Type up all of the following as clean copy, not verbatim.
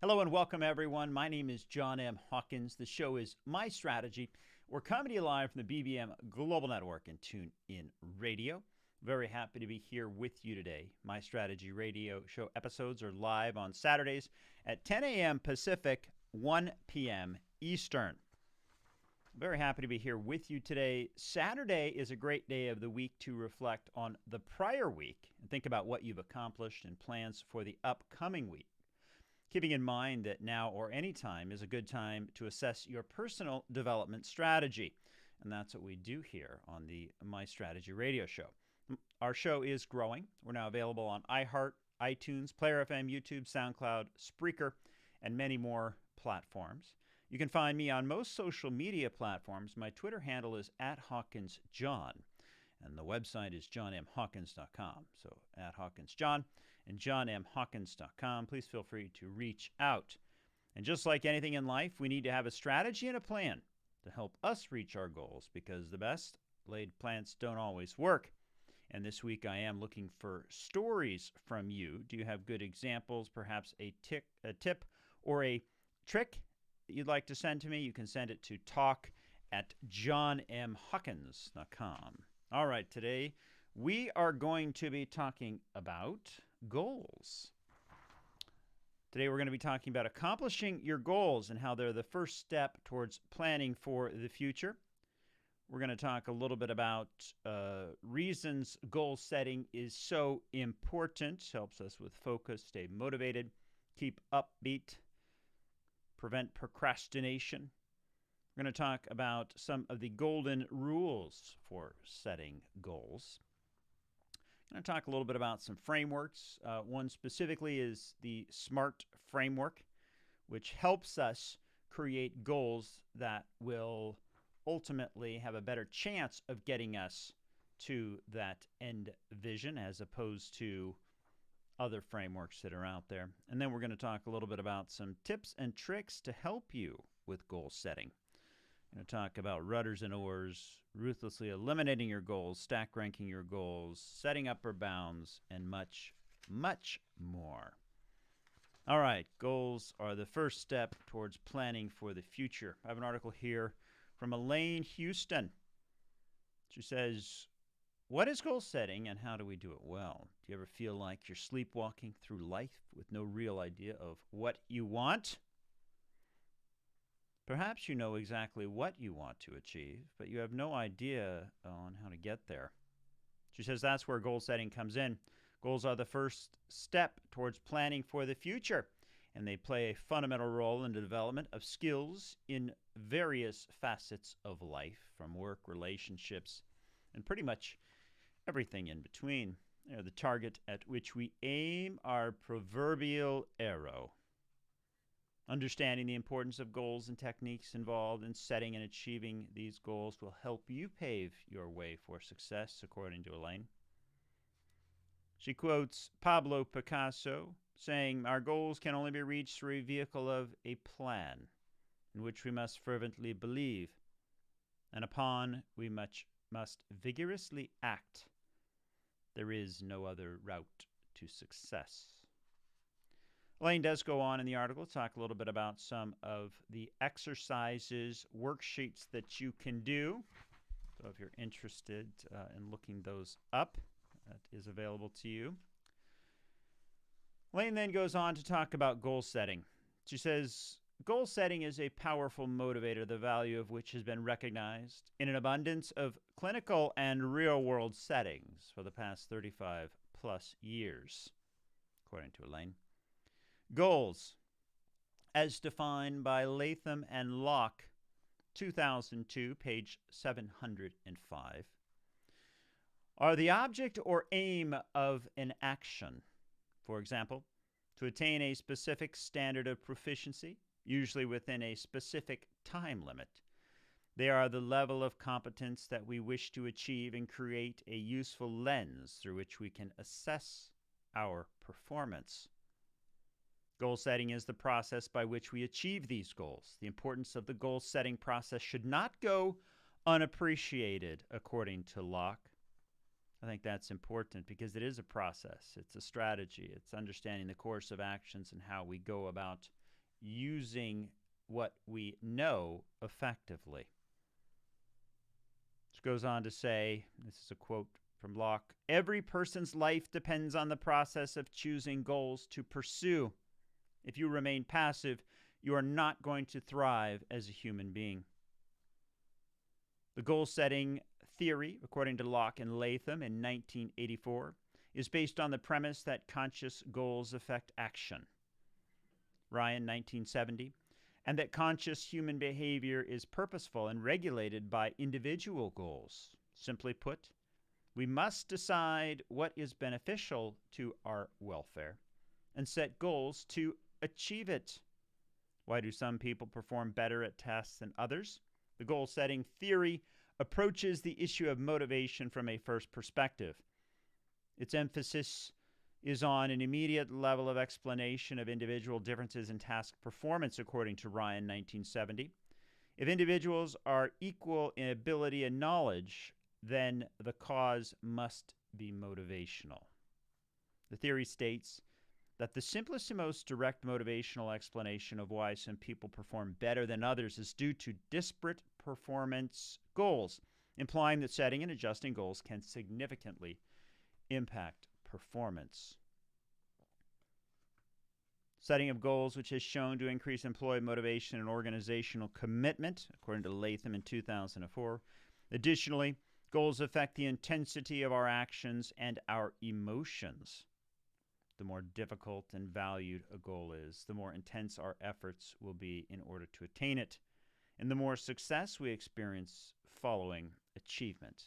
Hello and welcome, everyone. My name is John M. Hawkins. The show is My Strategy. We're coming to you live from the BBM Global Network and TuneIn Radio. Very happy to be here with you today. My Strategy Radio show episodes are live on Saturdays at 10 a.m. Pacific, 1 p.m. Eastern. Very happy to be here with you today. Saturday is a great day of the week to reflect on the prior week and think about what you've accomplished and plans for the upcoming week. Keeping in mind that now or any time is a good time to assess your personal development strategy. And that's what we do here on the My Strategy Radio show. Our show is growing. We're now available on iHeart, iTunes, Player FM, YouTube, SoundCloud, Spreaker, and many more platforms. You can find me on most social media platforms. My Twitter handle is @HawkinsJohn. And the website is johnmhawkins.com. So @HawkinsJohn and johnmhawkins.com. Please feel free to reach out. And just like anything in life, we need to have a strategy and a plan to help us reach our goals, because the best laid plans don't always work. And this week I am looking for stories from you. Do you have good examples, perhaps a tip or a trick that you'd like to send to me? You can send it to talk@johnmhawkins.com. All right, today we are going to be talking about goals. Today we're going to be talking about accomplishing your goals and how they're the first step towards planning for the future. We're going to talk a little bit about reasons goal setting is so important. Helps us with focus, stay motivated, keep upbeat, prevent procrastination. We're going to talk about some of the golden rules for setting goals. I'm going to talk a little bit about some frameworks. One specifically is the SMART framework, which helps us create goals that will ultimately have a better chance of getting us to that end vision as opposed to other frameworks that are out there. And then we're going to talk a little bit about some tips and tricks to help you with goal setting. I'm going to talk about rudders and oars, ruthlessly eliminating your goals, stack ranking your goals, setting upper bounds, and much, much more. All right, goals are the first step towards planning for the future. I have an article here from Elaine Houston. She says, what is goal setting and how do we do it well? Do you ever feel like you're sleepwalking through life with no real idea of what you want? Perhaps you know exactly what you want to achieve, but you have no idea on how to get there. She says that's where goal setting comes in. Goals are the first step towards planning for the future, and they play a fundamental role in the development of skills in various facets of life, from work, relationships, and pretty much everything in between. They're the target at which we aim our proverbial arrow. Understanding the importance of goals and techniques involved in setting and achieving these goals will help you pave your way for success, according to Elaine. She quotes Pablo Picasso saying, our goals can only be reached through a vehicle of a plan in which we must fervently believe and upon we must vigorously act. There is no other route to success. Elaine does go on in the article to talk a little bit about some of the exercises, worksheets that you can do. So if you're interested in looking those up, that is available to you. Elaine then goes on to talk about goal setting. She says, goal setting is a powerful motivator, the value of which has been recognized in an abundance of clinical and real-world settings for the past 35 plus years, according to Elaine. Goals, as defined by Latham and Locke, 2002, page 705, are the object or aim of an action. For example, to attain a specific standard of proficiency, usually within a specific time limit. They are the level of competence that we wish to achieve and create a useful lens through which we can assess our performance. Goal setting is the process by which we achieve these goals. The importance of the goal setting process should not go unappreciated, according to Locke. I think that's important because it is a process. It's a strategy. It's understanding the course of actions and how we go about using what we know effectively. Which goes on to say, this is a quote from Locke, every person's life depends on the process of choosing goals to pursue. If you remain passive, you are not going to thrive as a human being. The goal-setting theory, according to Locke and Latham in 1984, is based on the premise that conscious goals affect action. Ryan, 1970, and that conscious human behavior is purposeful and regulated by individual goals. Simply put, we must decide what is beneficial to our welfare and set goals to achieve it. Why do some people perform better at tasks than others? The goal-setting theory approaches the issue of motivation from a first perspective. Its emphasis is on an immediate level of explanation of individual differences in task performance, according to Ryan, 1970. If individuals are equal in ability and knowledge, then the cause must be motivational. The theory states that the simplest and most direct motivational explanation of why some people perform better than others is due to disparate performance goals, implying that setting and adjusting goals can significantly impact performance. Setting of goals, which has shown to increase employee motivation and organizational commitment, according to Latham in 2004. Additionally, goals affect the intensity of our actions and our emotions. The more difficult and valued a goal is, the more intense our efforts will be in order to attain it, and the more success we experience following achievement.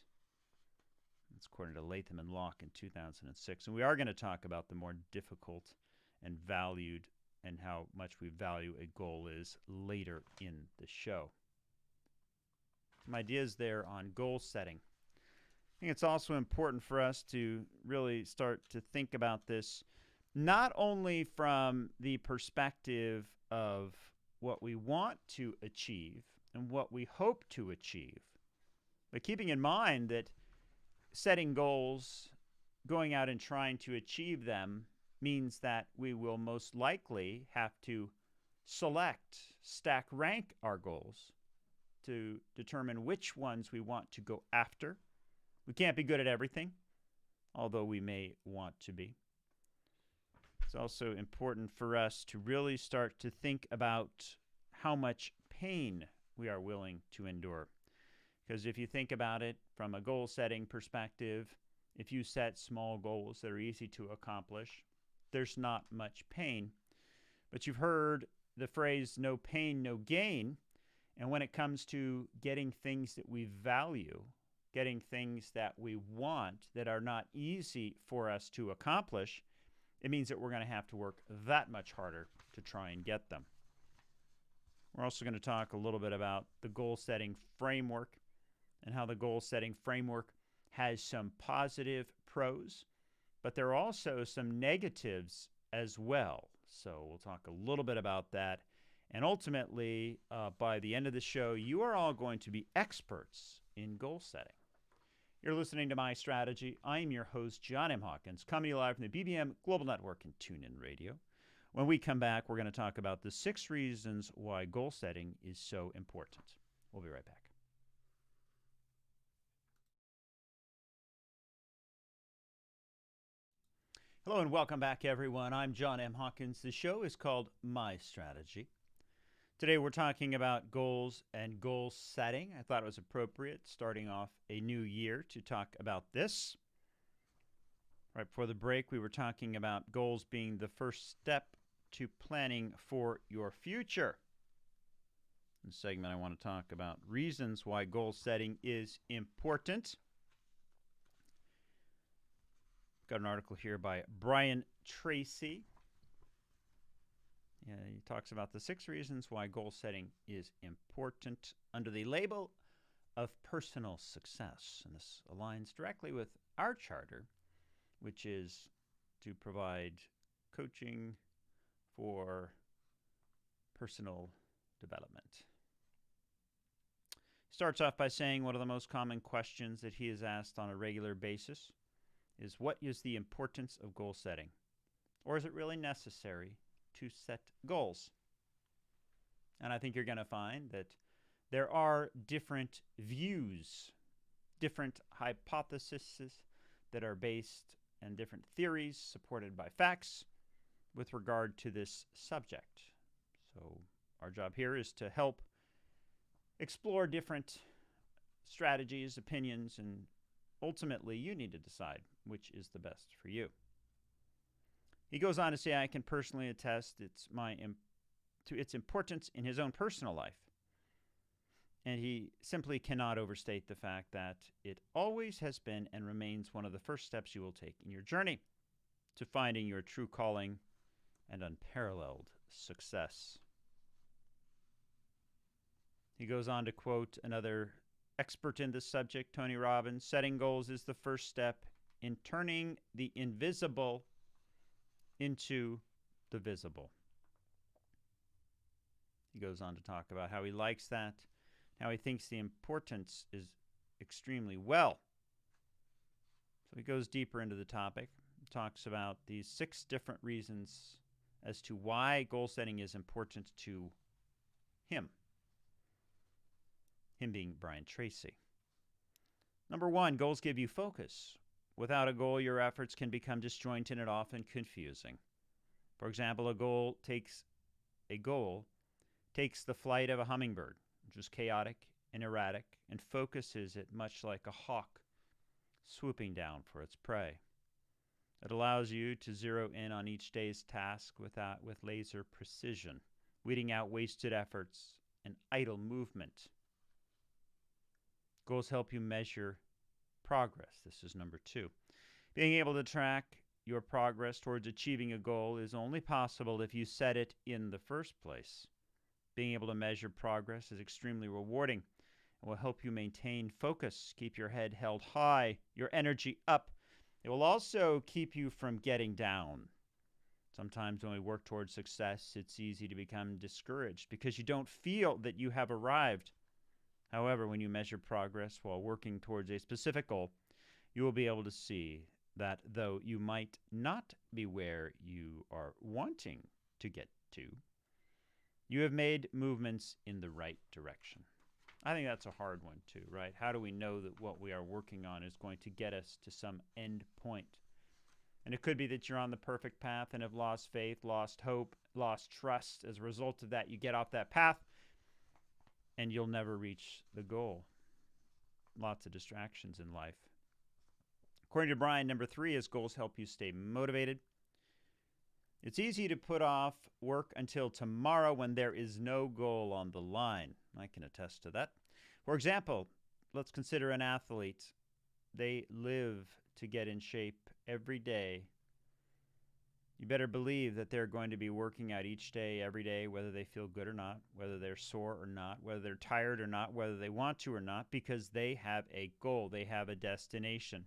That's according to Latham and Locke in 2006. And we are going to talk about the more difficult and valued and how much we value a goal is later in the show. Some ideas there on goal setting. I think it's also important for us to really start to think about this not only from the perspective of what we want to achieve and what we hope to achieve, but keeping in mind that setting goals, going out and trying to achieve them, means that we will most likely have to stack rank our goals to determine which ones we want to go after. We can't be good at everything, although we may want to be. It's also important for us to really start to think about how much pain we are willing to endure. Because if you think about it from a goal-setting perspective, if you set small goals that are easy to accomplish, there's not much pain. But you've heard the phrase, no pain, no gain. And when it comes to getting things that we value, getting things that we want that are not easy for us to accomplish, it means that we're going to have to work that much harder to try and get them. We're also going to talk a little bit about the goal-setting framework and how the goal-setting framework has some positive pros, but there are also some negatives as well. So we'll talk a little bit about that. And ultimately, by the end of the show, you are all going to be experts in goal setting. You're listening to My Strategy. I'm your host, John M. Hawkins, coming to you live from the BBM Global Network and TuneIn Radio. When we come back, we're going to talk about the 6 reasons why goal setting is so important. We'll be right back. Hello and welcome back, everyone. I'm John M. Hawkins. The show is called My Strategy. Today we're talking about goals and goal setting. I thought it was appropriate, starting off a new year, to talk about this. Right before the break, we were talking about goals being the first step to planning for your future. In this segment, I want to talk about reasons why goal setting is important. Got an article here by Brian Tracy. He talks about the 6 reasons why goal setting is important under the label of personal success. And this aligns directly with our charter, which is to provide coaching for personal development. Starts off by saying one of the most common questions that he is asked on a regular basis is, what is the importance of goal setting? Or is it really necessary to set goals? And I think you're going to find that there are different views, different hypotheses that are based on different theories supported by facts with regard to this subject. So our job here is to help explore different strategies, opinions, and ultimately you need to decide which is the best for you. He goes on to say, I can personally attest to its importance in his own personal life. And he simply cannot overstate the fact that it always has been and remains one of the first steps you will take in your journey to finding your true calling and unparalleled success. He goes on to quote another expert in this subject, Tony Robbins, setting goals is the first step in turning the invisible into the visible. He goes on to talk about how he likes that, how he thinks the importance is extremely well. So he goes deeper into the topic, talks about these 6 different reasons as to why goal setting is important to him. Him being Brian Tracy. Number 1, goals give you focus. Without a goal, your efforts can become disjointed and often confusing. For example, a goal takes the flight of a hummingbird, which is chaotic and erratic, and focuses it much like a hawk swooping down for its prey. It allows you to zero in on each day's task with laser precision, weeding out wasted efforts and idle movement. Goals help you measure progress. This is number 2. Being able to track your progress towards achieving a goal is only possible if you set it in the first place. Being able to measure progress is extremely rewarding and will help you maintain focus, keep your head held high, your energy up. It will also keep you from getting down. Sometimes when we work towards success, it's easy to become discouraged because you don't feel that you have arrived. However, when you measure progress while working towards a specific goal, you will be able to see that though you might not be where you are wanting to get to, you have made movements in the right direction. I think that's a hard one too, right? How do we know that what we are working on is going to get us to some end point? And it could be that you're on the perfect path and have lost faith, lost hope, lost trust. As a result of that, you get off that path and you'll never reach the goal. Lots of distractions in life. According to Brian, number 3 is goals help you stay motivated. It's easy to put off work until tomorrow when there is no goal on the line. I can attest to that. For example, let's consider an athlete. They live to get in shape every day. You better believe that they're going to be working out each day, every day, whether they feel good or not, whether they're sore or not, whether they're tired or not, whether they want to or not, because they have a goal. They have a destination.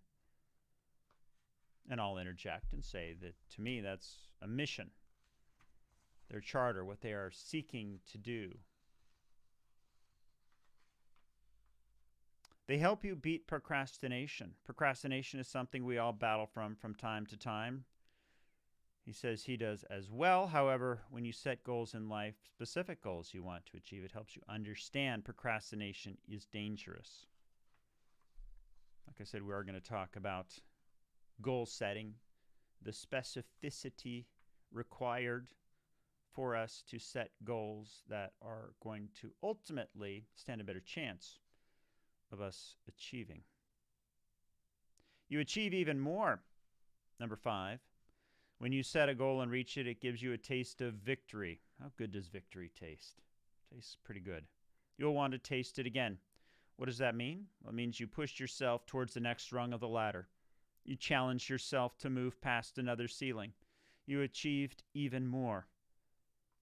And I'll interject and say that to me that's a mission, their charter, what they are seeking to do. They help you beat procrastination. Procrastination is something we all battle from time to time. He says he does as well. However, when you set goals in life, specific goals you want to achieve, it helps you understand procrastination is dangerous. Like I said, we are going to talk about goal setting, the specificity required for us to set goals that are going to ultimately stand a better chance of us achieving. You achieve even more. Number 5, when you set a goal and reach it, it gives you a taste of victory. How good does victory taste? Tastes pretty good. You'll want to taste it again. What does that mean? Well, it means you pushed yourself towards the next rung of the ladder. You challenged yourself to move past another ceiling. You achieved even more.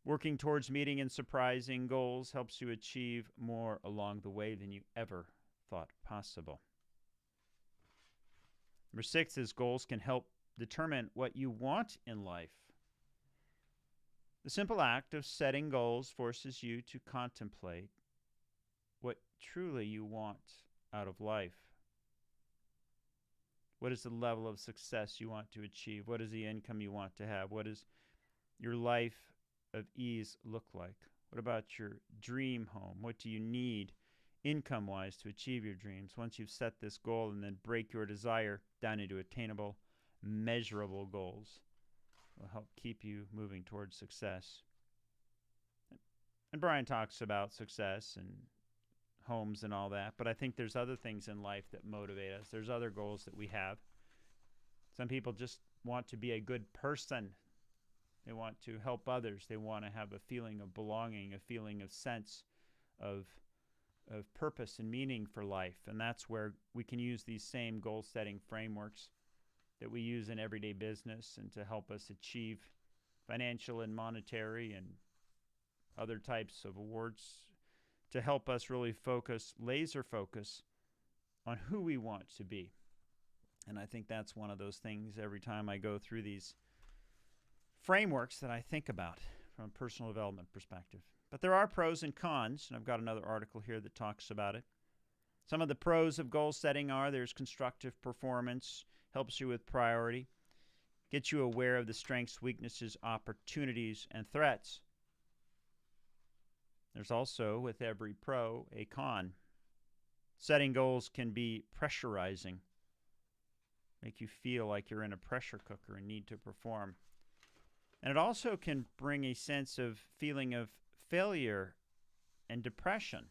Working towards meeting and surprising goals helps you achieve more along the way than you ever thought possible. Number 6 is goals can help determine what you want in life. The simple act of setting goals forces you to contemplate what truly you want out of life. What is the level of success you want to achieve? What is the income you want to have? What does your life of ease look like? What about your dream home? What do you need income-wise to achieve your dreams? Once you've set this goal, and then break your desire down into attainable, measurable goals, will help keep you moving towards success. And Brian talks about success and homes and all that, but I think there's other things in life that motivate us. There's other goals that we have. Some people just want to be a good person. They want to help others. They want to have a feeling of belonging, a feeling of sense of purpose and meaning for life. And that's where we can use these same goal-setting frameworks that we use in everyday business and to help us achieve financial and monetary and other types of awards, to help us really laser focus on who we want to be. And I think that's one of those things every time I go through these frameworks that I think about from a personal development perspective. But there are pros and cons, and I've got another article here that talks about it. Some of the pros of goal setting are there's constructive performance, helps you with priority, gets you aware of the strengths, weaknesses, opportunities, and threats. There's also, with every pro, a con. Setting goals can be pressurizing, make you feel like you're in a pressure cooker and need to perform. And it also can bring a sense of feeling of failure and depression.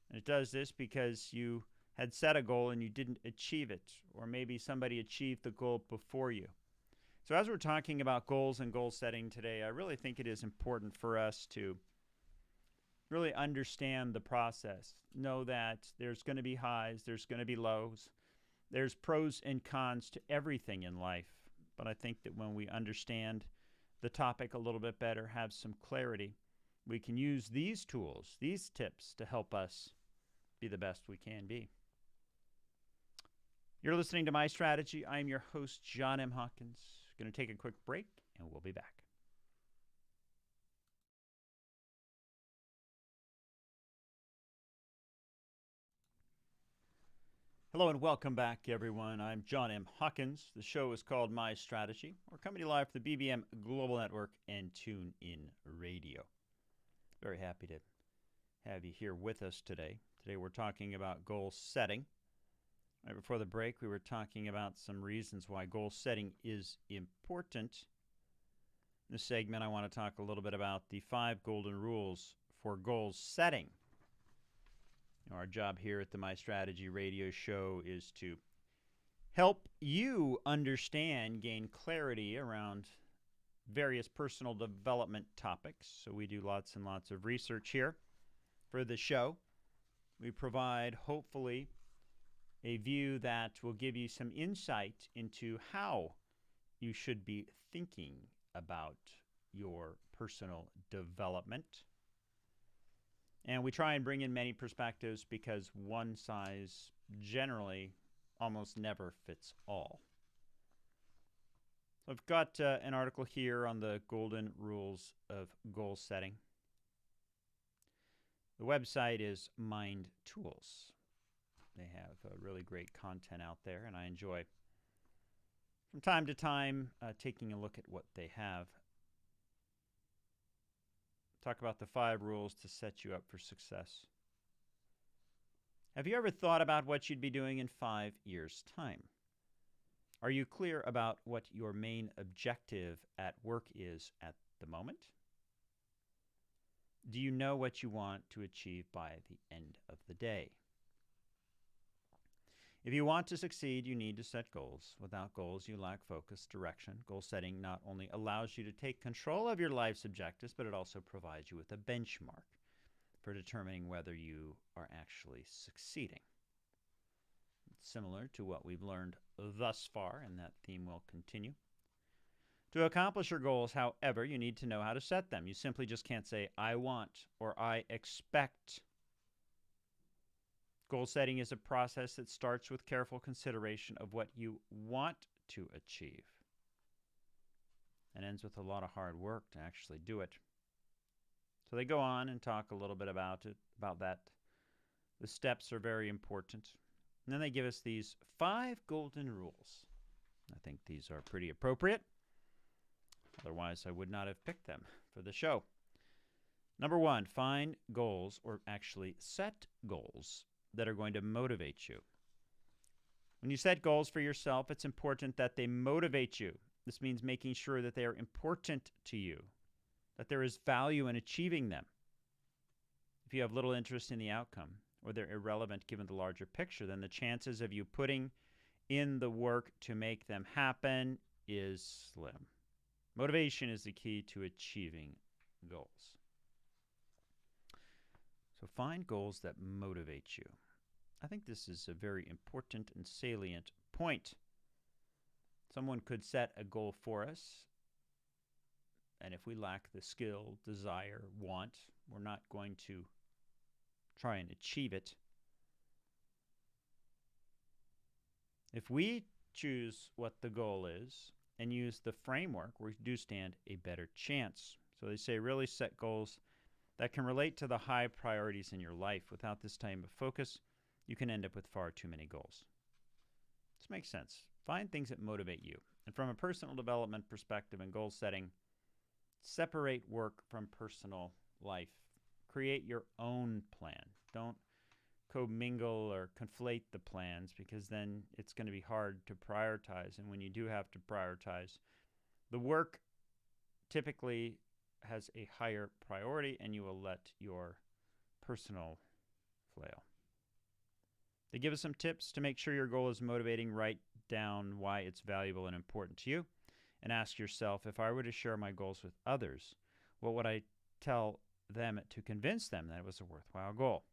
And it does this because you had set a goal and you didn't achieve it, or maybe somebody achieved the goal before you. So as we're talking about goals and goal setting today, I really think it is important for us to really understand the process. Know that there's going to be highs, there's going to be lows. There's pros and cons to everything in life. But I think that when we understand the topic a little bit better, have some clarity, we can use these tools, these tips to help us be the best we can be. You're listening to My Strategy. I'm your host, John M. Hawkins. Going to take a quick break, and we'll be back. Hello and welcome back, everyone. I'm John M. Hawkins. The show is called My Strategy. We're coming to you live from the BBM Global Network and TuneIn Radio. Very happy to have you here with us today. Today we're talking about goal setting. Right before the break, we were talking about some reasons why goal setting is important. In this segment, I want to talk a little bit about the 5 golden rules for goal setting. Our job here at the My Strategy radio show is to help you understand, gain clarity around various personal development topics. So we do lots and lots of research here for the show. We provide, hopefully, a view that will give you some insight into how you should be thinking about your personal development. And we try and bring in many perspectives because one size generally almost never fits all. So I've got an article here on the golden rules of goal setting. The website is Mind Tools. They have really great content out there, and I enjoy from time to time taking a look at what they have. Talk about the 5 rules to set you up for success. Have you ever thought about what you'd be doing in 5 years' time? Are you clear about what your main objective at work is at the moment? Do you know what you want to achieve by the end of the day? If you want to succeed, you need to set goals. Without goals, you lack focus, direction. Goal setting not only allows you to take control of your life's objectives, but it also provides you with a benchmark for determining whether you are actually succeeding. It's similar to what we've learned thus far, and that theme will continue. To accomplish your goals, however, you need to know how to set them. You simply just can't say, I want or I expect. Goal setting is a process that starts with careful consideration of what you want to achieve and ends with a lot of hard work to actually do it. So they go on and talk a little bit about that. The steps are very important. And then they give us these 5 golden rules. I think these are pretty appropriate. Otherwise, I would not have picked them for the show. Number one, find goals, or actually set goals, that are going to motivate you. When you set goals for yourself, it's important that they motivate you. This means making sure that they are important to you, that there is value in achieving them. If you have little interest in the outcome, or they're irrelevant given the larger picture, then the chances of you putting in the work to make them happen is slim. Motivation is the key to achieving goals. So find goals that motivate you. I think this is a very important and salient point. Someone could set a goal for us, and if we lack the skill, desire, want, we're not going to try and achieve it. If we choose what the goal is and use the framework, we do stand a better chance. So they say really set goals that can relate to the high priorities in your life. Without this type of focus, you can end up with far too many goals. This makes sense. Find things that motivate you. And from a personal development perspective and goal setting, separate work from personal life. Create your own plan. Don't commingle or conflate the plans, because then it's going to be hard to prioritize. And when you do have to prioritize, the work typically has a higher priority, and you will let your personal flail. They give us some tips to make sure your goal is motivating. Write down why it's valuable and important to you, and ask yourself, if I were to share my goals with others, what would I tell them to convince them that it was a worthwhile goal?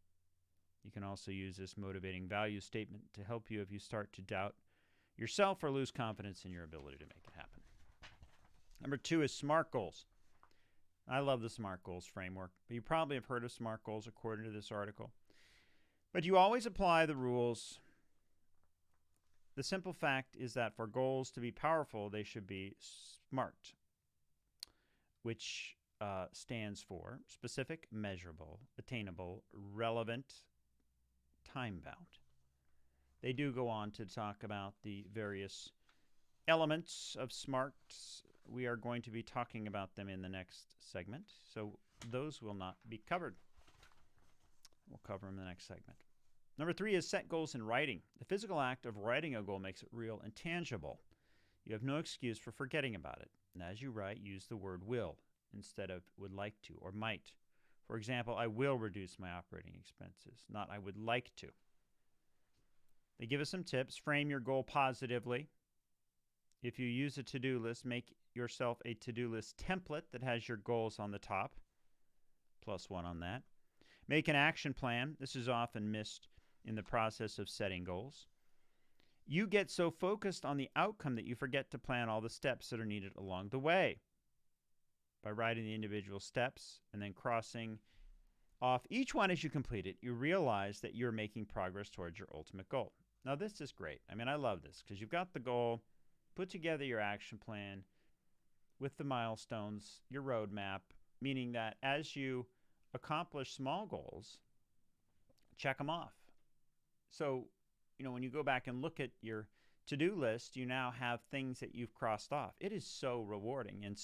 You can also use this motivating value statement to help you if you start to doubt yourself or lose confidence in your ability to make it happen. Number two is SMART goals. I love the SMART goals framework, but you probably have heard of SMART goals according to this article. But you always apply the rules. The simple fact is that for goals to be powerful, they should be SMART, which stands for specific, measurable, attainable, relevant, time-bound. They do go on to talk about the various elements of SMART. We are going to be talking about them in the next segment, so those will not be covered. We'll cover them in the next segment. Number three is set goals in writing. The physical act of writing a goal makes it real and tangible. You have no excuse for forgetting about it. And as you write, use the word will instead of would like to or might. For example, I will reduce my operating expenses, not I would like to. They give us some tips. Frame your goal positively. If you use a to-do list, make yourself a to-do list template that has your goals on the top. +1 on that. Make an action plan. This is often missed in the process of setting goals. You get so focused on the outcome that you forget to plan all the steps that are needed along the way. By writing the individual steps and then crossing off each one as you complete it, you realize that you're making progress towards your ultimate goal. Now, this is great. I mean, I love this because you've got the goal, put together your action plan with the milestones, your roadmap, meaning that as you accomplish small goals, check them off. So, when you go back and look at your to-do list, you now have things that you've crossed off. It is so rewarding and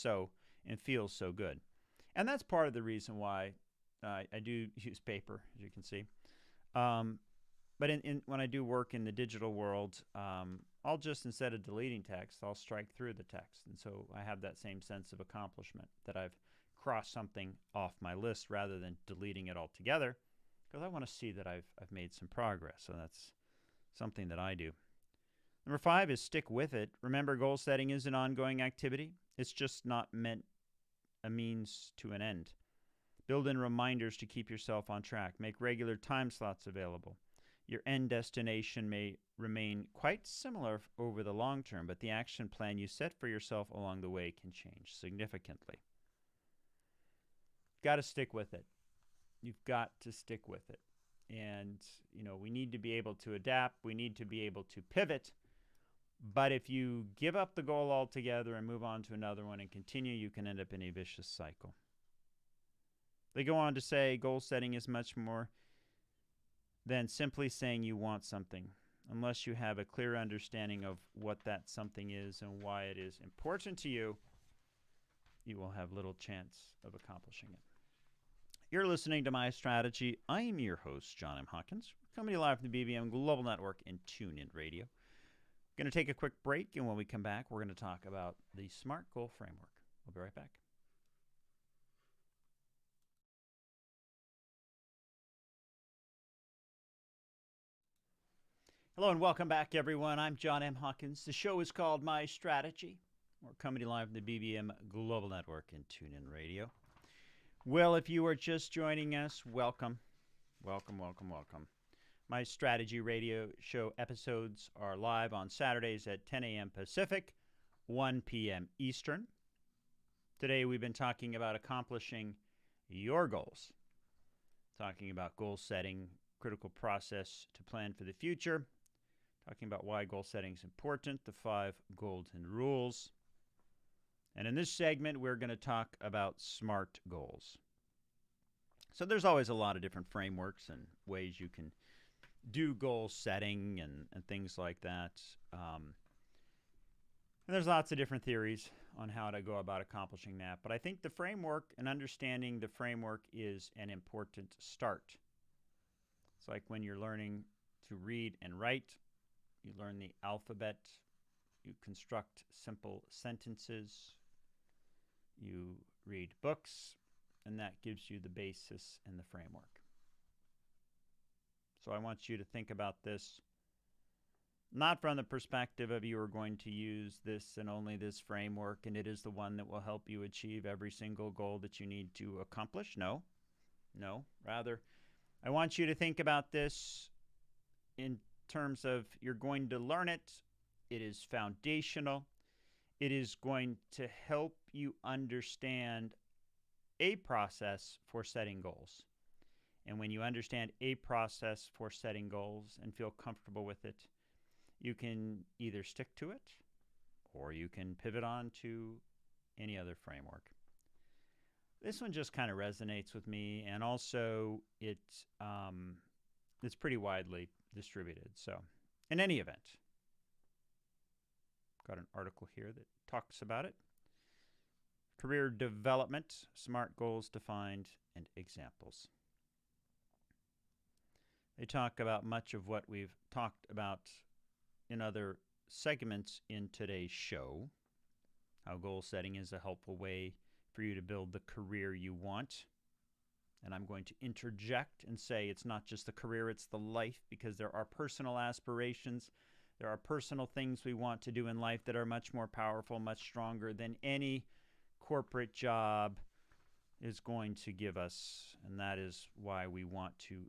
feels so good. And that's part of the reason why I do use paper, as you can see. But when I do work in the digital world, I'll just, instead of deleting text, I'll strike through the text. And so I have that same sense of accomplishment that I've crossed something off my list rather than deleting it altogether, because I want to see that I've made some progress. So that's something that I do. Number 5 is stick with it. Remember, goal setting is an ongoing activity. It's just not meant a means to an end. Build in reminders to keep yourself on track. Make regular time slots available. Your end destination may remain quite similar over the long term, but the action plan you set for yourself along the way can change significantly. Got to stick with it. You've got to stick with it. And, we need to be able to adapt. We need to be able to pivot. But if you give up the goal altogether and move on to another one and continue, you can end up in a vicious cycle. They go on to say goal setting is much more than simply saying you want something. Unless you have a clear understanding of what that something is and why it is important to you, you will have little chance of accomplishing it. You're listening to My Strategy. I am your host, John M. Hawkins. We're coming to you live from the BBM Global Network and TuneIn Radio. Going to take a quick break, and when we come back, we're going to talk about the SMART Goal Framework. We'll be right back. Hello and welcome back, everyone. I'm John M. Hawkins. The show is called My Strategy. We're coming to you live from the BBM Global Network and TuneIn Radio. Well, if you are just joining us, welcome. Welcome, welcome, welcome. My Strategy Radio show episodes are live on Saturdays at 10 a.m. Pacific, 1 p.m. Eastern. Today we've been talking about accomplishing your goals, talking about goal setting, critical process to plan for the future, talking about why goal setting is important, the 5 golden rules. And in this segment, we're going to talk about SMART goals. So there's always a lot of different frameworks and ways you can do goal setting and things like that. And there's lots of different theories on how to go about accomplishing that. But I think the framework and understanding the framework is an important start. It's like when you're learning to read and write, you learn the alphabet, you construct simple sentences, you read books, and that gives you the basis and the framework. So I want you to think about this not from the perspective of you are going to use this and only this framework, and it is the one that will help you achieve every single goal that you need to accomplish. No. Rather, I want you to think about this in terms of you're going to learn it. It is foundational. It is going to help you understand a process for setting goals. And when you understand a process for setting goals and feel comfortable with it, you can either stick to it or you can pivot on to any other framework. This one just kind of resonates with me, and also it's pretty widely distributed. So in any event, got an article here that talks about it. Career development, SMART goals defined, and examples. They talk about much of what we've talked about in other segments in today's show. How goal setting is a helpful way for you to build the career you want. And I'm going to interject and say it's not just the career, it's the life, because there are personal aspirations. There are personal things we want to do in life that are much more powerful, much stronger than any corporate job is going to give us. And that is why we want to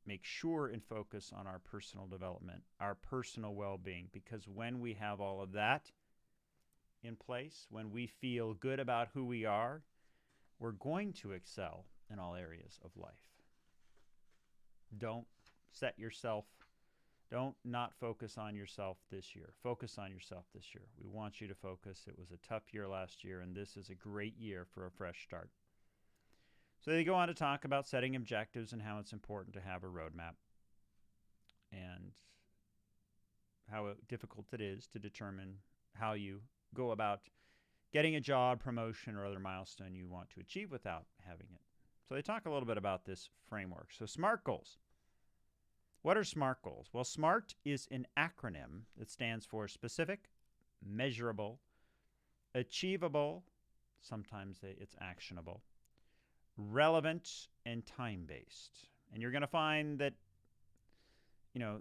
make sure and focus on our personal development, our personal well-being, because when we have all of that in place, when we feel good about who we are, we're going to excel in all areas of life. Don't not focus on yourself this year. Focus on yourself this year. We want you to focus. It was a tough year last year, and this is a great year for a fresh start. So they go on to talk about setting objectives and how it's important to have a roadmap and how difficult it is to determine how you go about getting a job, promotion, or other milestone you want to achieve without having it. So they talk a little bit about this framework. So SMART goals. What are SMART goals? Well, SMART is an acronym that stands for specific, measurable, achievable, sometimes it's actionable, relevant, and time-based. And you're going to find that,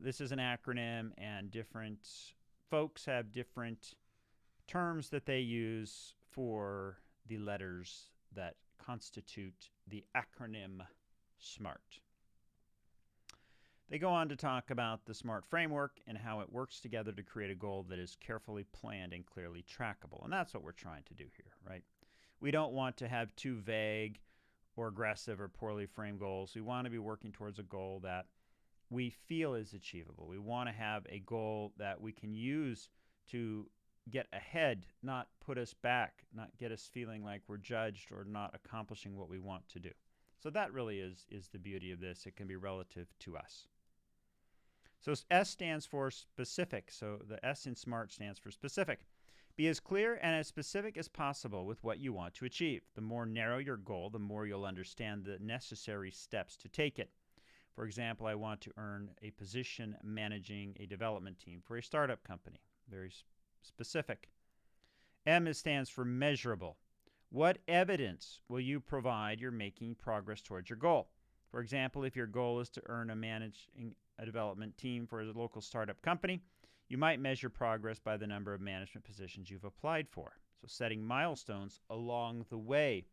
this is an acronym, and different folks have different terms that they use for the letters that constitute the acronym SMART. They go on to talk about the SMART framework and how it works together to create a goal that is carefully planned and clearly trackable. And that's what we're trying to do here, right? We don't want to have too vague or aggressive or poorly framed goals. We want to be working towards a goal that we feel is achievable. We want to have a goal that we can use to get ahead, not put us back, not get us feeling like we're judged or not accomplishing what we want to do. So that really is the beauty of this. It can be relative to us. So S stands for specific. So the S in SMART stands for specific. Be as clear and as specific as possible with what you want to achieve. The more narrow your goal, the more you'll understand the necessary steps to take it. For example, I want to earn a position managing a development team for a startup company. Very specific. M stands for measurable. What evidence will you provide you're making progress towards your goal? For example, if your goal is to earn a managing a development team for a local startup company, you might measure progress by the number of management positions you've applied for. So setting milestones along the way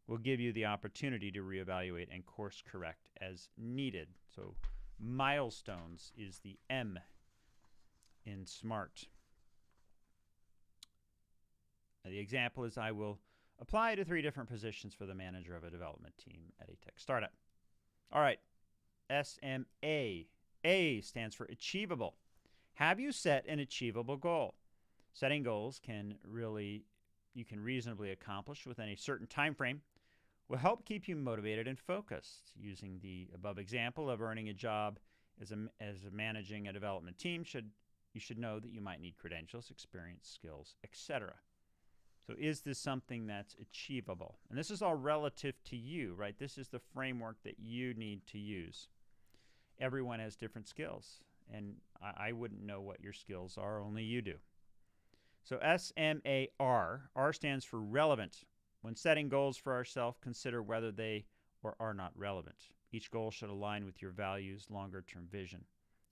will give you the opportunity to reevaluate and course correct as needed. So milestones is the M in SMART. The example is I will apply to 3 different positions for the manager of a development team at a tech startup. All right, SMA. A stands for achievable. Have you set an achievable goal? Setting goals you can reasonably accomplish within a certain time frame will help keep you motivated and focused. Using the above example of earning a job as managing a development team, you should know that you might need credentials, experience, skills, etc. So is this something that's achievable? And this is all relative to you, right? This is the framework that you need to use. Everyone has different skills, and I wouldn't know what your skills are, only you do. So SMAR, R stands for relevant. When setting goals for ourselves, consider whether they are not relevant. Each goal should align with your values, longer-term vision.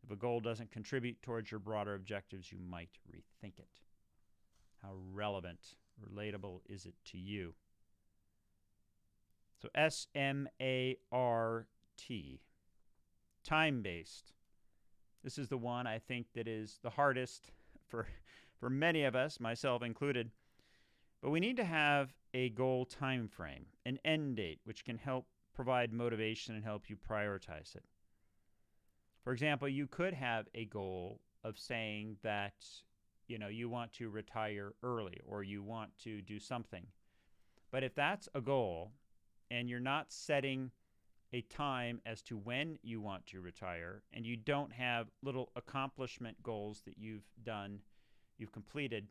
If a goal doesn't contribute towards your broader objectives, you might rethink it. How relevant, relatable is it to you? So SMART, time-based. This is the one I think that is the hardest for many of us, myself included. But we need to have a goal time frame, an end date, which can help provide motivation and help you prioritize it. For example, you could have a goal of saying that you want to retire early or you want to do something. But if that's a goal and you're not setting a time as to when you want to retire and you don't have little accomplishment goals that you've completed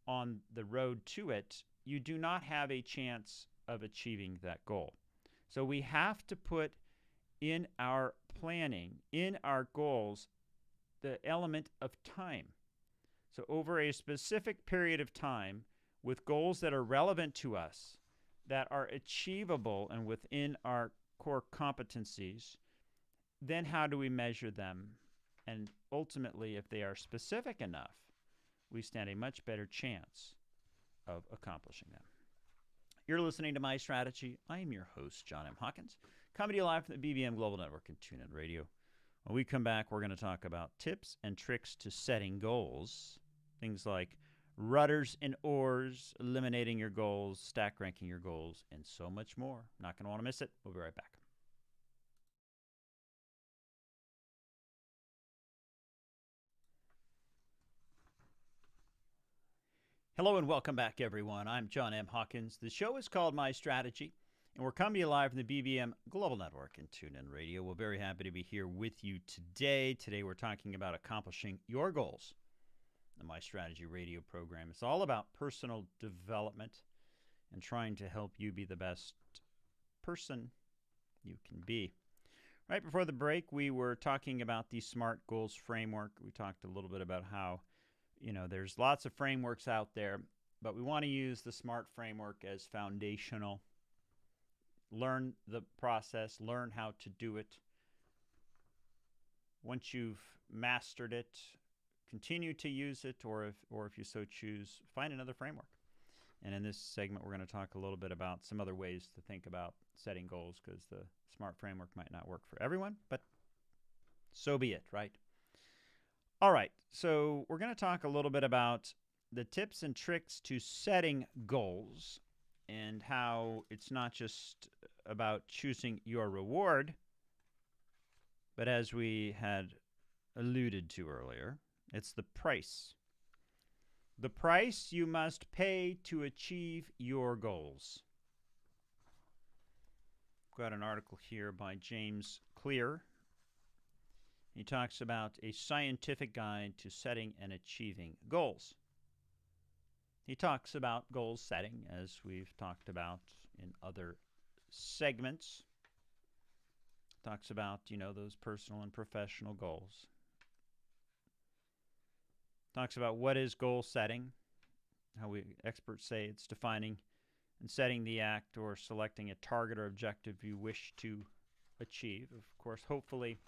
on the road to it, you do not have a chance of achieving that goal. So we have to put in our planning, in our goals, the element of time. So over a specific period of time, with goals that are relevant to us, that are achievable and within our core competencies, then how do we measure them? And ultimately, if they are specific enough, we stand a much better chance of accomplishing them. You're listening to My Strategy. I am your host, John M. Hawkins, coming to you live from the BBM Global Network and TuneIn Radio. When we come back, we're going to talk about tips and tricks to setting goals. Things like rudders and oars, eliminating your goals, stack ranking your goals, and so much more. Not going to want to miss it. We'll be right back. Hello and welcome back, everyone. I'm John M. Hawkins. The show is called My Strategy, and we're coming to you live from the BBM Global Network and TuneIn Radio. We're very happy to be here with you today. Today we're talking about accomplishing your goals. The My Strategy radio program is all about personal development and trying to help you be the best person you can be. Right before the break, we were talking about the SMART goals framework. We talked a little bit about how there's lots of frameworks out there, but we want to use the SMART framework as foundational. Learn the process, learn how to do it. Once you've mastered it, continue to use it, or if you so choose, find another framework. And in this segment, we're going to talk a little bit about some other ways to think about setting goals, because the SMART framework might not work for everyone, but so be it, right? All right, so we're going to talk a little bit about the tips and tricks to setting goals and how it's not just about choosing your reward, but as we had alluded to earlier, it's the price. The price you must pay to achieve your goals. Got an article here by James Clear. He talks about a scientific guide to setting and achieving goals. He talks about goal setting, as we've talked about in other segments. Talks about, those personal and professional goals. Talks about what is goal setting, how experts say it's defining and setting the act or selecting a target or objective you wish to achieve. Of course, hopefully,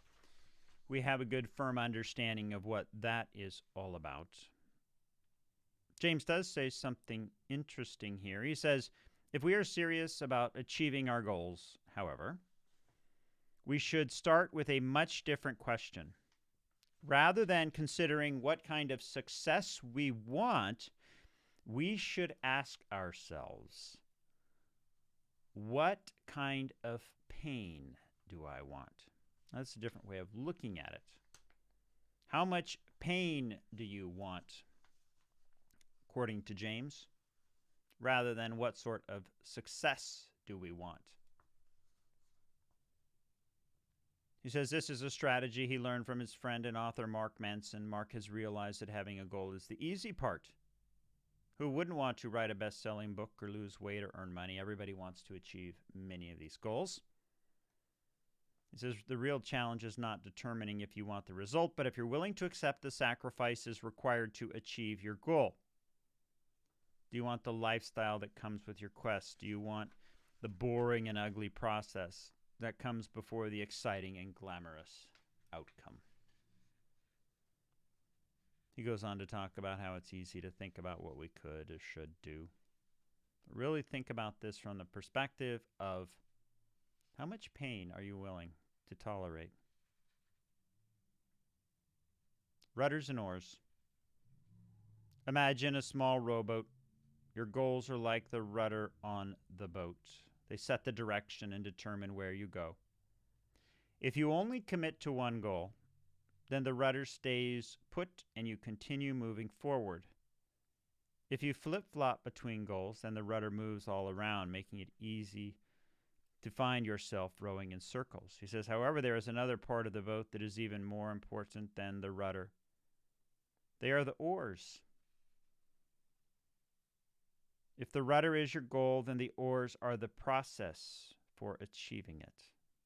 we have a good, firm understanding of what that is all about. James does say something interesting here. He says, if we are serious about achieving our goals, however, we should start with a much different question. Rather than considering what kind of success we want, we should ask ourselves, what kind of pain do I want? That's a different way of looking at it. How much pain do you want, according to James, rather than what sort of success do we want? He says this is a strategy he learned from his friend and author Mark Manson. Mark has realized that having a goal is the easy part. Who wouldn't want to write a best-selling book or lose weight or earn money? Everybody wants to achieve many of these goals. He says the real challenge is not determining if you want the result, but if you're willing to accept the sacrifices required to achieve your goal. Do you want the lifestyle that comes with your quest? Do you want the boring and ugly process that comes before the exciting and glamorous outcome? He goes on to talk about how it's easy to think about what we could or should do. Really think about this from the perspective of how much pain are you willing to tolerate? Rudders and oars. Imagine a small rowboat. Your goals are like the rudder on the boat. They set the direction and determine where you go. If you only commit to one goal, then the rudder stays put and you continue moving forward. If you flip-flop between goals, then the rudder moves all around, making it easy to find yourself rowing in circles. He says, however, there is another part of the boat that is even more important than the rudder. They are the oars. If the rudder is your goal, then the oars are the process for achieving it.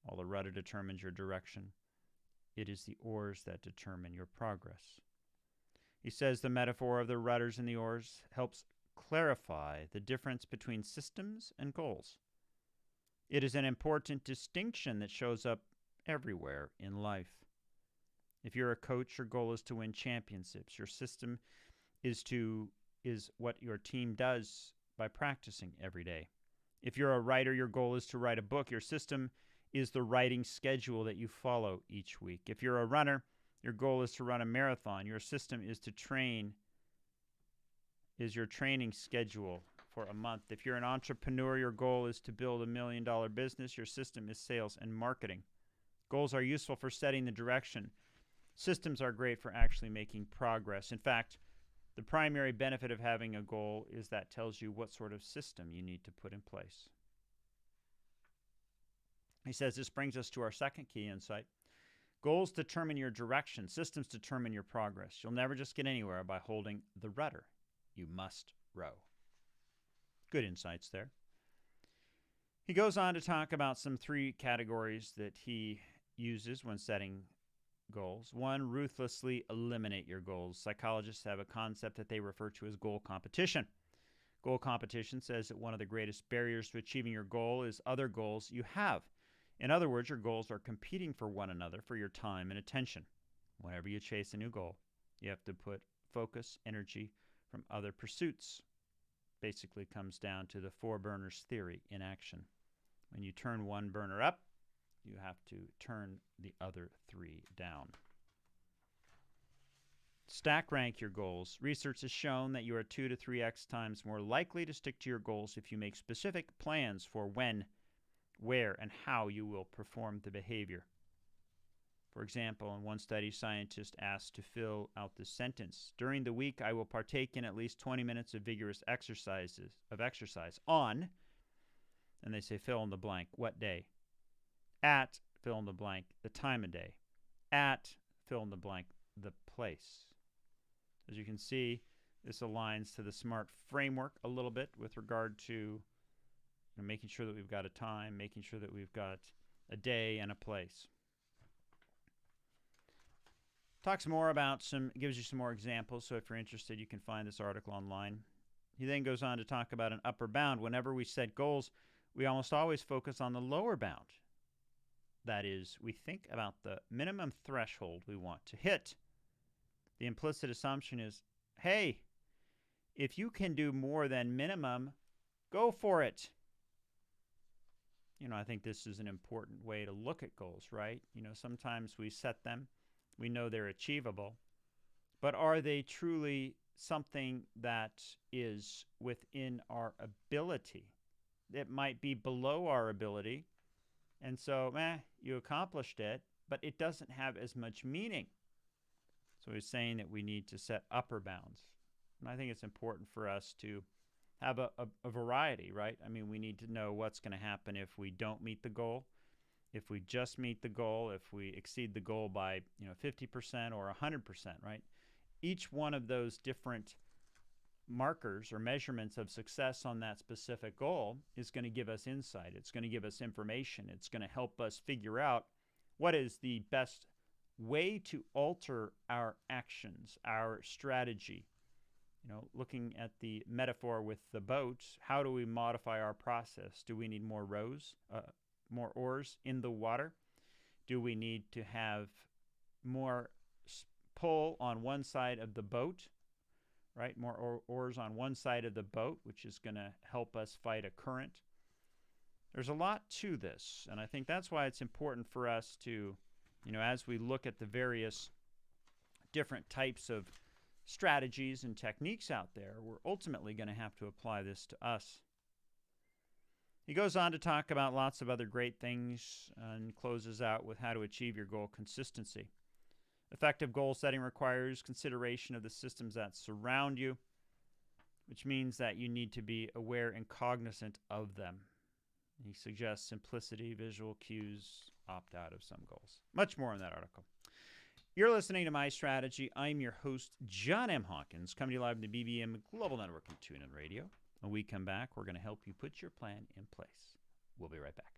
While the rudder determines your direction, it is the oars that determine your progress. He says the metaphor of the rudders and the oars helps clarify the difference between systems and goals. It is an important distinction that shows up everywhere in life. If you're a coach, your goal is to win championships. Your system is what your team does by practicing every day. If you're a writer, your goal is to write a book. Your system is the writing schedule that you follow each week. If you're a runner, your goal is to run a marathon. Your system is to train, is your training schedule for a month. If you're an entrepreneur, your goal is to build $1 million business. Your system is sales and marketing. Goals are useful for setting the direction. Systems are great for actually making progress. In fact, the primary benefit of having a goal is that tells you what sort of system you need to put in place. He says this brings us to our second key insight. Goals determine your direction. Systems determine your progress. You'll never just get anywhere by holding the rudder. You must row. Good insights there. He goes on to talk about some 3 categories that he uses when setting goals. 1, ruthlessly eliminate your goals. Psychologists have a concept that they refer to as goal competition. Goal competition says that one of the greatest barriers to achieving your goal is other goals you have. In other words, your goals are competing for one another for your time and attention. Whenever you chase a new goal, you have to put focus, energy from other pursuits. Basically comes down to the 4 burners theory in action. When you turn one burner up, you have to turn the other 3 down. Stack rank your goals. Research has shown that you are 2 to 3x times more likely to stick to your goals if you make specific plans for when, where, and how you will perform the behavior. For example, in one study, scientists asked to fill out this sentence. During the week, I will partake in at least 20 minutes of vigorous exercise on, and they say fill in the blank, what day? At, fill in the blank, the time of day. At, fill in the blank, the place. As you can see, This aligns to the SMART framework a little bit with regard to making sure that we've got a time, making sure that we've got a day and a place. Talks more about gives you some more examples, so if you're interested, you can find this article online. He then goes on to talk about an upper bound. Whenever we set goals, we almost always focus on the lower bound. That is, we think about the minimum threshold we want to hit. The implicit assumption is, hey, if you can do more than minimum, go for it. I think this is an important way to look at goals, right? Sometimes we set them, we know they're achievable, but are they truly something that is within our ability? It might be below our ability, and so, you accomplished it, but it doesn't have as much meaning. So he's saying that we need to set upper bounds. And I think it's important for us to have a variety, right? I mean, we need to know what's going to happen if we don't meet the goal, if we just meet the goal, if we exceed the goal by 50% or 100%, right? Each one of those different markers or measurements of success on that specific goal is going to give us insight. It's going to give us information. It's going to help us figure out what is the best way to alter our actions, our strategy. Looking at the metaphor with the boat, how do we modify our process? Do we need more oars in the water? Do we need to have more pull on one side of the boat, right? More oars on one side of the boat, which is going to help us fight a current. There's a lot to this, and I think that's why it's important for us to, as we look at the various different types of strategies and techniques out there, we're ultimately going to have to apply this to us. He goes on to talk about lots of other great things and closes out with how to achieve your goal consistency. Effective goal setting requires consideration of the systems that surround you, which means that you need to be aware and cognizant of them. He suggests simplicity, visual cues, opt out of some goals. Much more in that article. You're listening to My Strategy. I'm your host, John M. Hawkins, coming to you live from the BBM Global Network and TuneIn Radio. When we come back, we're going to help you put your plan in place. We'll be right back.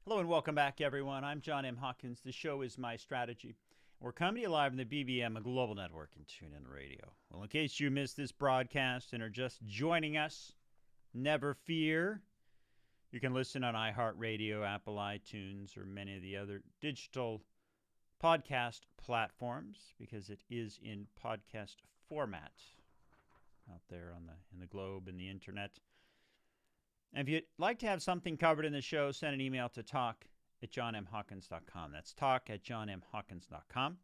Hello and welcome back, everyone. I'm John M. Hawkins. The show is My Strategy. We're coming to you live on the BBM Global Network and TuneIn Radio. Well, in case you missed this broadcast and are just joining us, never fear. You can listen on iHeartRadio, Apple iTunes, or many of the other digital podcast platforms because it is in podcast format out there in the globe and the internet. And if you'd like to have something covered in the show, send an email to talk@johnmhawkins.com. That's talk@johnmhawkins.com.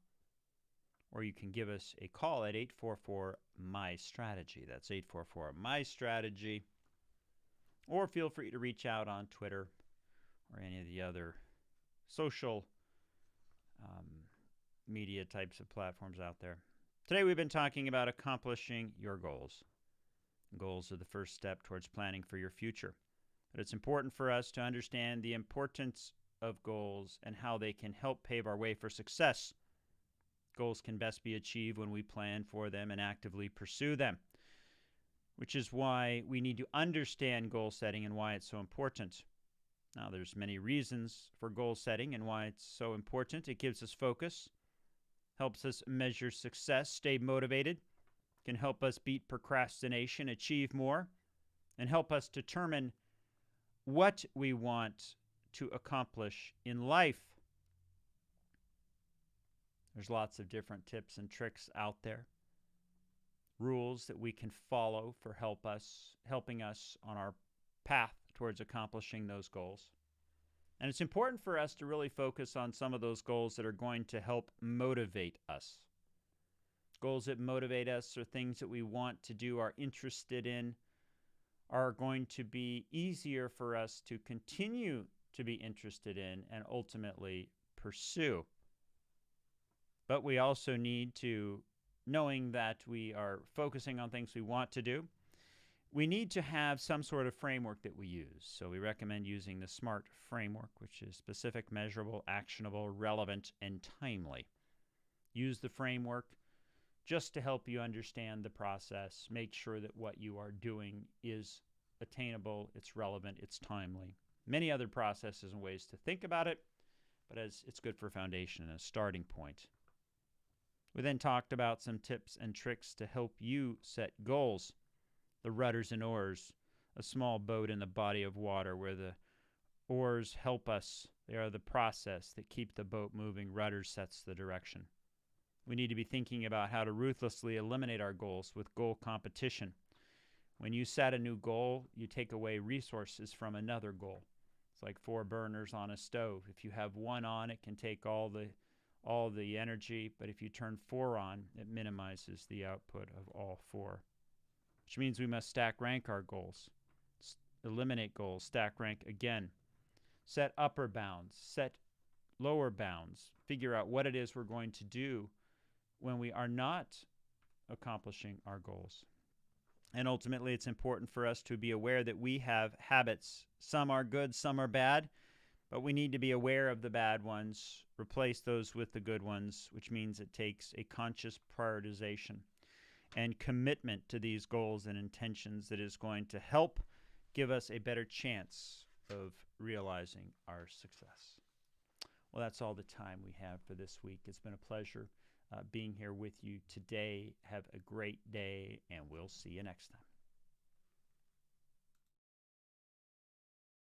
Or you can give us a call at 844-MY-STRATEGY. That's 844-MY-STRATEGY. Or feel free to reach out on Twitter or any of the other social media types of platforms out there. Today we've been talking about accomplishing your goals. Goals are the first step towards planning for your future. But it's important for us to understand the importance of goals and how they can help pave our way for success. Goals can best be achieved when we plan for them and actively pursue them, which is why we need to understand goal setting and why it's so important. Now, there's many reasons for goal setting and why it's so important. It gives us focus, helps us measure success, stay motivated, can help us beat procrastination, achieve more, and help us determine what we want to accomplish in life. There's lots of different tips and tricks out there, rules that we can follow for helping us on our path towards accomplishing those goals. And it's important for us to really focus on some of those goals that are going to help motivate us. Goals that motivate us are things that we want to do, are interested in, are going to be easier for us to continue to be interested in and ultimately pursue. But we also need to, knowing that we are focusing on things we want to do, we need to have some sort of framework that we use. So we recommend using the SMART framework, which is specific, measurable, actionable, relevant, and timely. Use the framework just to help you understand the process. Make sure that what you are doing is attainable, it's relevant, it's timely. Many other processes and ways to think about it, but as it's good for a foundation and a starting point. We then talked about some tips and tricks to help you set goals. The rudders and oars, a small boat in a body of water where the oars help us. They are the process that keep the boat moving. Rudder sets the direction. We need to be thinking about how to ruthlessly eliminate our goals with goal competition. When you set a new goal, you take away resources from another goal. It's like 4 burners on a stove. If you have one on, it can take all the energy, but if you turn 4 on, it minimizes the output of all 4. Which means we must stack rank our goals. Eliminate goals, stack rank again. Set upper bounds, set lower bounds. Figure out what it is we're going to do when we are not accomplishing our goals. And ultimately, it's important for us to be aware that we have habits. Some are good, some are bad, but we need to be aware of the bad ones, replace those with the good ones, which means it takes a conscious prioritization and commitment to these goals and intentions that is going to help give us a better chance of realizing our success. Well, that's all the time we have for this week. It's been a pleasure being here with you today. Have a great day, and we'll see you next time.